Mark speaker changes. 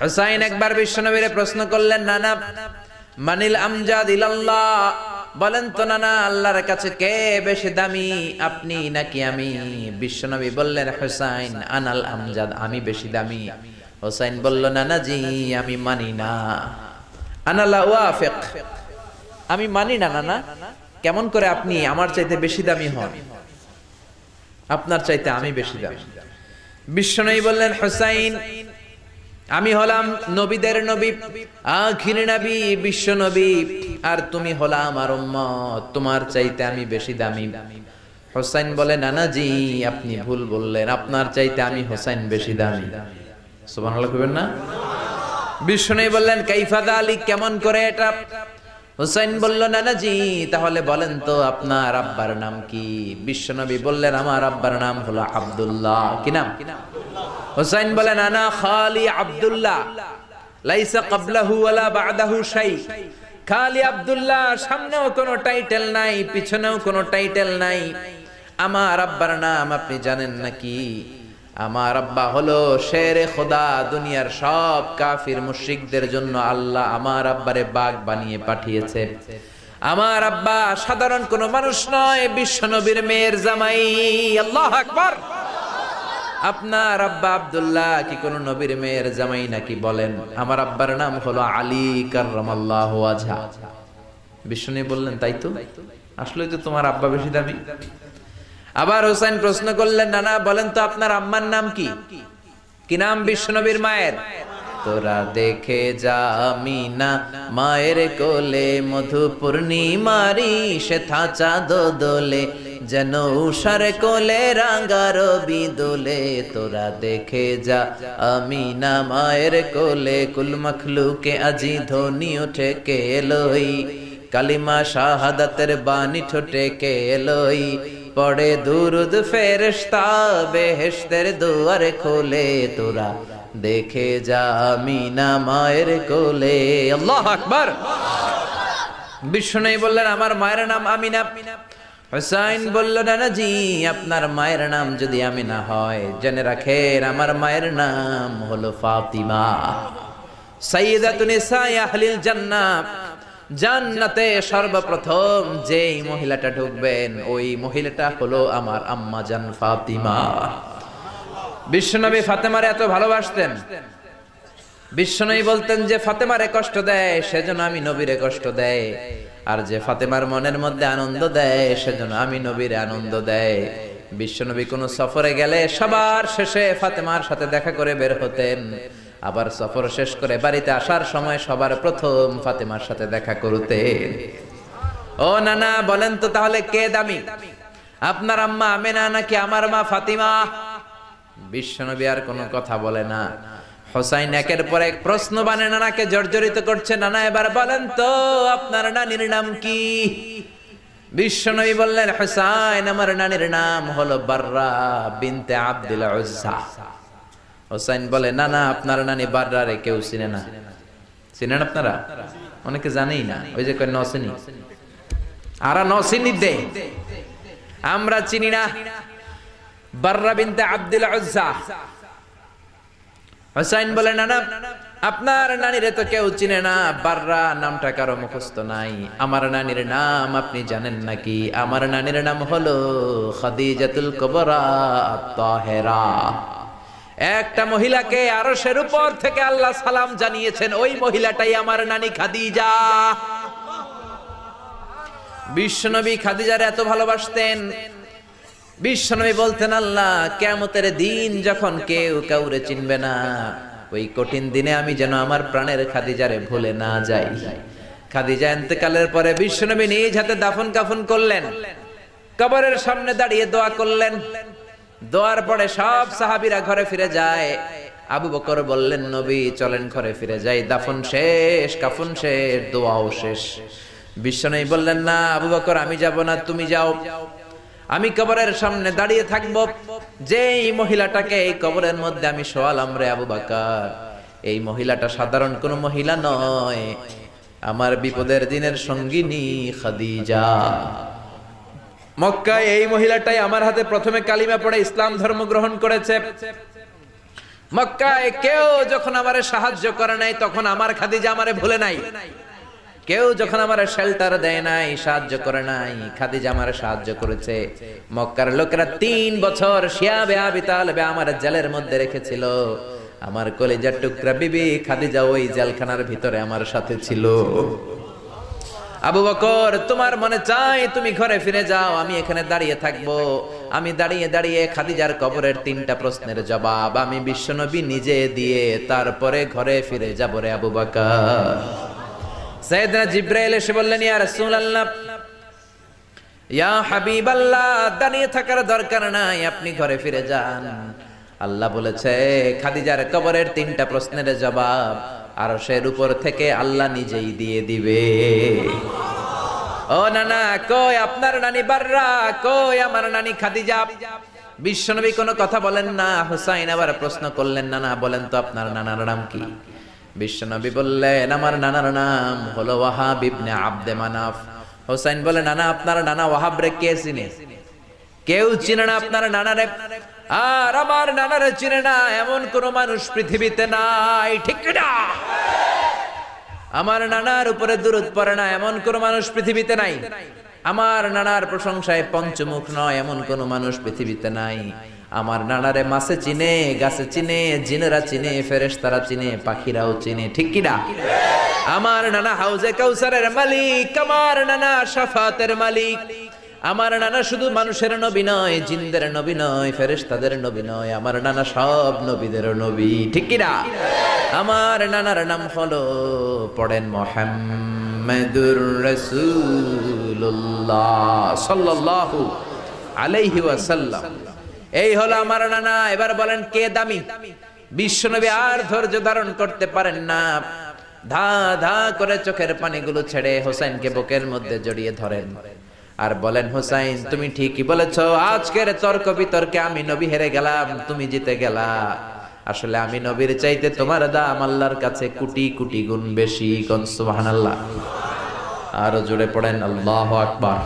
Speaker 1: হুসাইন একবার বিশ্বনবীরে প্রশ্ন করলেন, নানা মানিল আমজাদ ইলাল্লাহ, বলেন তো নানা আল্লাহর কাছে কে বেশি দামি, আপনি নাকি আমি? বিশ্বনবী বললেন, হুসাইন আনাল আমজাদ, আমি বেশি দামি। হুসাইন বলল, নানা জি আমি মানি না, আনা লা ওয়াফিক, আমি মানি না নানা। কেমন করে আপনি আমার চাইতে বেশি দামি হন? আপনার চাইতে আমি বেশি দামি। বিশ্বনবী বললেন, হুসাইন আমি হলাম নবীদের নবী, আখির নবী বিশ্ব নবী, আর তুমি হলা আমার উম্মত, তোমার চাইতে আমি বেশি দামি। হুসাইন বলে, নানা জি আপনি ভুল বললেন, আপনার চাইতে আমি হুসাইন বেশি দামি। সুবহানাল্লাহ কইবেন না? বিশ্বনবী বললেন, কাইফা যালিক, কেমন করে এটা? হুসাইন বলল, নানা জি তাহলে বলেন তো আপনার আব্বার নাম কি? বিশ্বনবী বললেন, আমার আব্বার নাম হলো আব্দুল্লাহ। কি নাম? হুসাইন বলেন, আনা খালি আব্দুল্লাহ, লাইসা ক্বাবলাহু ওয়ালা বা'দাহু শাই। খালি আব্দুল্লাহ, সামনেও কোনো টাইটেল নাই, পিছনেও কোনো টাইটেল নাই। আমার আব্বার নাম আপনি জানেন নাকি? আমার আব্বা হলো শেরে খোদা, দুনিয়ার সব কাফির মুশরিকদের জন্য আল্লাহ আমার আব্বারে বাগ বানিয়ে পাঠিয়েছে। আমার আব্বা সাধারণ কোনো মানুষ নয়, বিশ্বনবীর মেয়ের জামাই। আল্লাহু আকবার। আপনার আব্বা আব্দুল্লাহ কি কোন নবীর মেয়ের জামাই নাকি? বলেন। আমার আব্বার নাম হলো আলী কাররামাল্লাহু ওয়াজহা। বিশ্বনবী বললেন, তাই তো, আসলেই তো তোমার আব্বা বেশি দামি। আবার হুসাইন প্রশ্ন করলেন, নানা বলেন তো আপনার আম্মার নাম কি? কি নাম বিশ্বনবীর মায়ের? তোরা দেখে যা আমিনা মায়ের কোলে, মধু পূর্ণিমারি সেথা চাঁদ দোলে, যেন উষার কোলে রাঙা রবি দোলে। তোরা দেখে যা আমিনা মায়ের কোলে, কুল মখলুকে আজি ধ্বনি ওঠে কে এলোই, কালিমা শাহাদাতের বাণী ঠোঁটে কে এলোই, পড়ে দুরুদ ফেরেশতা বেহেশতের দুয়ার খোলে। তোরা দেখে যা আমিনা মায়ের কোলে। আল্লাহু আকবার। বিশ্বনবী বললেন, আমার মায়ের নাম আমিনা। হুসাইন বলল, নানা জি আপনার মায়ের নাম যদি আমিনা হয়, জেনে রাখেন আমার মায়ের নাম হলো ফাতিমা, সাইয়্যিদাতুন নিসাই আহলিল জান্নাহ। জান্নাতে সর্বপ্রথম যেই মহিলাটা ঢুকবেন, ওই মহিলাটা হলো আমার আম্মা জান ফাতিমা। বিশ্বনবী ফাতেমারে এত ভালোবাসতেন, বিশ্বনবী বলতেন যে ফাতেমারে কষ্ট দেয় সেজন্য আমি নবীরে কষ্ট দেয়, আর যে ফাতেমার মনের মধ্যে আনন্দ দেয় সেজন্য আমি নবীরে আনন্দ দেয়। বিশ্বনবী কোন সফরে গেলে সবার শেষে ফাতেমার সাথে দেখা করে বের হতেন, আবার সফর শেষ করে বাড়িতে আসার সময় সবার প্রথম ফাতেমার সাথে দেখা করতেন। ও নানা বলেন তো তাহলে কে দামি, আপনার আম্মা আমেনা নাকি আমার মা ফাতিমা? বিশ্বনবী আর কোনো কথা বলে না। হুসাইন একের পর এক প্রশ্ন বানে নানাকে জর্জরিত করছে। নানা এবার বলেন তো আপনার নানির নাম কি? বিশ্বনবী বললেন, হুসাইন আমার নানির নাম হলো বাররা বিনতে আব্দুল উজ্জা। হুসাইন বলে, নানা আপনার নানি বাররা রে কেউ চিনে না। চিনেন আপনারা? অনেকে জানেই না, ওই যে কয় নসিনি, আরা নসিনি দে, আমরা চিনি না বাররা বিনতে আব্দুল উজ্জা। হুসাইন বলে, নানা আপনার নানিরে তো কেউ চিনে না, বাররা নামটা কারো মুখস্থ নাই। আমার নানির নাম আপনি জানেন নাকি? আমার নানির নাম হলো খাদিজাতুল কুবরা আত-তাহেরা। একটা মহিলাকে আরশের উপর থেকে আল্লাহ সালাম জানিয়েছেন, ওই মহিলাটাই আমার নানি খাদিজা। বিশ্বনবী খাদিজারে এত ভালোবাসতেন, বিশ্বনবী বলতেন, আল্লাহ কিয়ামতের দিন যখন কেউ কাউরে চিনবে না, ওই কঠিন দিনে আমি যেন আমার প্রাণের খাদিজারে ভুলে না যাই। খাদিজা ইন্তেকালের পরে বিশ্বনবী নিজ হাতে দাফন কাফন করলেন, কবরের সামনে দাঁড়িয়ে দোয়া করলেন। দোয়ার পরে সব সাহাবীরা ঘরে ফিরে যায়। আবু বকর বললেন, নবী চলেন ঘরে ফিরে যাই, দাফন শেষ, কাফন শেষ, দোয়াও শেষ। বিশ্বনবী বললেন, না আবু বকর আমি যাব না, তুমি যাও, আমি কবরের সামনে দাঁড়িয়ে থাকবো। যেই মহিলাটাকে এই কবরের মধ্যে আমি শোয়ালাম রে আবু বকর, এই মহিলাটা সাধারণ কোন মহিলা নয়, আমার বিপদের দিনের সঙ্গিনী খাদিজা। মক্কায় এই মহিলাটাই আমার হাতে প্রথমে কালিমা পড়ে ইসলাম ধর্ম গ্রহণ করেছে। মক্কায় কেউ যখন আমারে সাহায্য করে নাই তখন আমার খাদিজা আমারে ভুলে নাই। কেউ যখন আমারে শেল্টার দেয় নাই, সাহায্য করে নাই, খাদিজা আমারে সাহায্য করেছে। মক্কার লোকেরা 3 বছর শিয়াবে আবি তালেবে আমার জেলের মধ্যে রেখেছিল। আমার কলিজার টুকরা বিবি খাদিজা ওই জেলখানার ভিতরে আমার সাথে ছিল। আবু বকর, তোমার মনে চায় তুমি ঘরে ফিরে যাও, আমি এখানে দাঁড়িয়ে থাকবো। আমি দাঁড়িয়ে দাঁড়িয়ে খাদিজার কবরের 3টা প্রশ্নের জবাব আমি বিশ্বনবী নিজে দিয়ে তারপরে ঘরে ফিরে যাব রে আবু বকর। সাইয়েদনা জিবরাইল এসে বললেন, ইয়া রাসূলুল্লাহ, ইয়া হাবিবাল্লাহ, দাঁড়িয়ে থাকার দরকার নাই, আপনি ঘরে ফিরে যান। আল্লাহ বলেছে খাদিজার কবরের 3টা প্রশ্নের জবাব আরশের উপর থেকে আল্লাহ নিজেই দিয়ে দিবে। ও নানা, কই আপনার নানি বাররা, কই আমার নানি খাদিজা? বিশ্বনবী কোনো কথা বলেন না। হুসাইন আবার প্রশ্ন করলেন, নানা বলেন তো আপনার নানার নাম কি? বিশ্বনবী বললেন, আমার নানার নাম হলো ওয়াহাব ইবনে আব্দে মানাফ। হুসাইন বলে, নানা আপনার নানা ওয়াহাব রে কে চিনে? কেউ চিনে না আপনার নানারে। আর আমার নানারে চিনে না এমন কোন মানুষ পৃথিবীতে নাই, ঠিক না? আমার নানার উপরে দুরূদ পড়ে না এমন কোন মানুষ পৃথিবীতে নাই। আমার নানার প্রশংসায় পঞ্চমুখ নয় এমন কোন মানুষ পৃথিবীতে নাই। আমার নানারে মাছে চিনে, গাছে চিনে, জিনেরা চিনে, ফেরেশতারা চিনে, পাখিরাও চিনে, ঠিক কি না? আমার নানা হাউজে কাউসারের মালিক, আমার নানা শাফাতের মালিক। আমার নানা শুধু মানুষের নবী নয়, জিনদের নবী নয়, ফেরেশতাদের নবী নয়, আমার নানা সব নবীদের নবী, ঠিক কি না? আমার নানার নাম হলো, পড়েন, মুহাম্মাদুর রাসূলুল্লাহ সাল্লাল্লাহু আলাইহি ওয়াসাল্লাম। এই হলো আমার নানা। এবার বলেন কে দামি? বিশ্বনবী আর ধৈর্য ধারণ করতে পারেন না, ধা ধা করে চোখের পানিগুলো ছেড়ে হোসেনকে বুকের মধ্যে জড়িয়ে ধরেন আর বলেন, হোসাইন তুমি ঠিকই বলেছ, আজকের তর্ক বিতর্কে আমি নবী হেরে গেলাম, তুমি জিতে গেলা। আসলে আমি নবীর চাইতে তোমার দাম আল্লাহর কাছে কোটি কোটি গুণ বেশি। কোন সুবহানাল্লাহ। আরো জোরে পড়েন, আল্লাহু আকবার।